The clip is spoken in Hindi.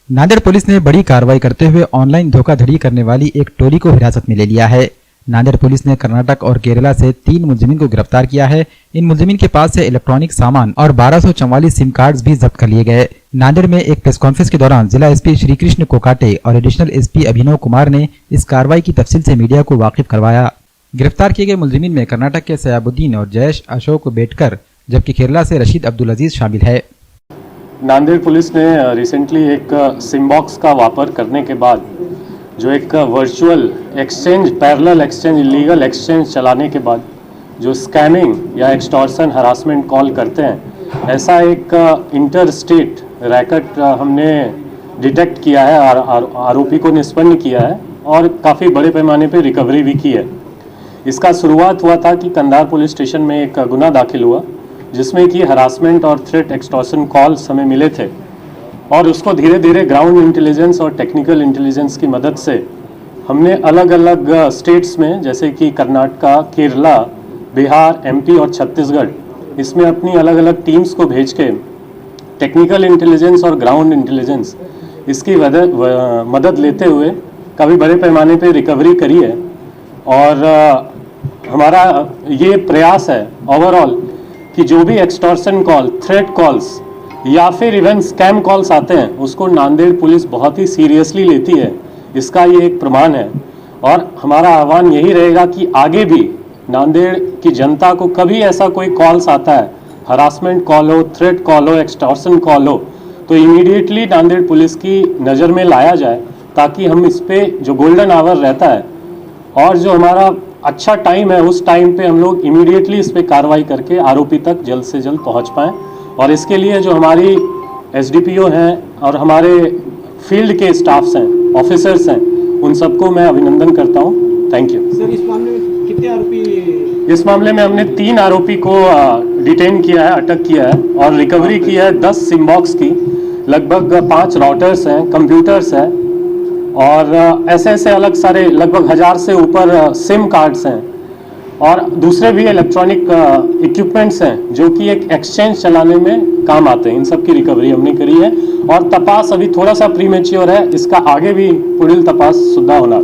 नांदेड़ पुलिस ने बड़ी कार्रवाई करते हुए ऑनलाइन धोखाधड़ी करने वाली एक टोली को हिरासत में ले लिया है। नांदेड़ पुलिस ने कर्नाटक और केरला से 3 मुलजिमीन को गिरफ्तार किया है। इन मुलजिमीन के पास से इलेक्ट्रॉनिक सामान और 1244 सिम कार्ड्स भी जब्त कर लिए गए। नांदेड़ में एक प्रेस कॉन्फ्रेंस के दौरान जिला एसपी श्री कृष्ण कोकाटे और एडिशनल एसपी अभिनव कुमार ने इस कार्रवाई की तफसील से मीडिया को वाकिफ करवाया। गिरफ्तार किए गए मुलजिमीन में कर्नाटक के सयाबुद्दीन और जयेश अशोक बेटकर, जबकि केरला से रशीद अब्दुल अजीज शामिल है। नांदेड़ पुलिस ने रिसेंटली एक सिम बॉक्स का वापर करने के बाद जो एक virtual exchange, parallel exchange, illegal exchange चलाने के बाद जो स्कैमिंग या एक्सटॉर्शन हरासमेंट कॉल करते हैं, ऐसा एक इंटर स्टेट रैकेट हमने डिटेक्ट किया है और आरोपी को निष्पन्न किया है और काफ़ी बड़े पैमाने पे रिकवरी भी की है। इसका शुरुआत हुआ था कि कंधार पुलिस स्टेशन में एक गुना दाखिल हुआ जिसमें कि हरासमेंट और थ्रेट एक्सटॉर्शन कॉल्स हमें मिले थे और उसको धीरे धीरे ग्राउंड इंटेलिजेंस और टेक्निकल इंटेलिजेंस की मदद से हमने अलग अलग स्टेट्स में, जैसे कि कर्नाटका, केरला, बिहार, एमपी और छत्तीसगढ़, इसमें अपनी अलग अलग टीम्स को भेज के टेक्निकल इंटेलिजेंस और ग्राउंड इंटेलिजेंस इसकी मदद लेते हुए काफ़ी बड़े पैमाने पे रिकवरी करी है। और हमारा ये प्रयास है ओवरऑल कि जो भी एक्सटॉर्शन कॉल, थ्रेट कॉल्स या फिर इवन स्कैम कॉल्स आते हैं उसको नांदेड़ पुलिस बहुत ही सीरियसली लेती है। इसका ये एक प्रमाण है और हमारा आह्वान यही रहेगा कि आगे भी नांदेड़ की जनता को कभी ऐसा कोई कॉल्स आता है, हरासमेंट कॉल हो, थ्रेट कॉल हो, एक्सटॉर्शन कॉल हो, तो इमीडिएटली नांदेड़ पुलिस की नज़र में लाया जाए ताकि हम इस पे जो गोल्डन आवर रहता है और जो हमारा अच्छा टाइम है उस टाइम पे हम लोग इमीडिएटली इस पे कार्रवाई करके आरोपी तक जल्द से जल्द पहुंच पाएँ। और इसके लिए जो हमारी एसडीपीओ हैं और हमारे फील्ड के स्टाफ्स हैं, ऑफिसर्स हैं, उन सबको मैं अभिनंदन करता हूं। Thank you sir. इस मामले में कितने आरोपी? इस मामले में हमने 3 आरोपी को डिटेन किया है, अटक किया है और रिकवरी की है 10 सिम बॉक्स की, लगभग 5 राउटर्स हैं, कंप्यूटर्स हैं और ऐसे अलग सारे लगभग 1000 से ऊपर सिम कार्ड्स हैं और दूसरे भी इलेक्ट्रॉनिक इक्विपमेंट्स हैं जो कि एक एक्सचेंज चलाने में काम आते हैं। इन सब की रिकवरी हमने करी है और तपास अभी थोड़ा सा प्रीमेच्योर है, इसका आगे भी पुढील तपास सुद्धा होना।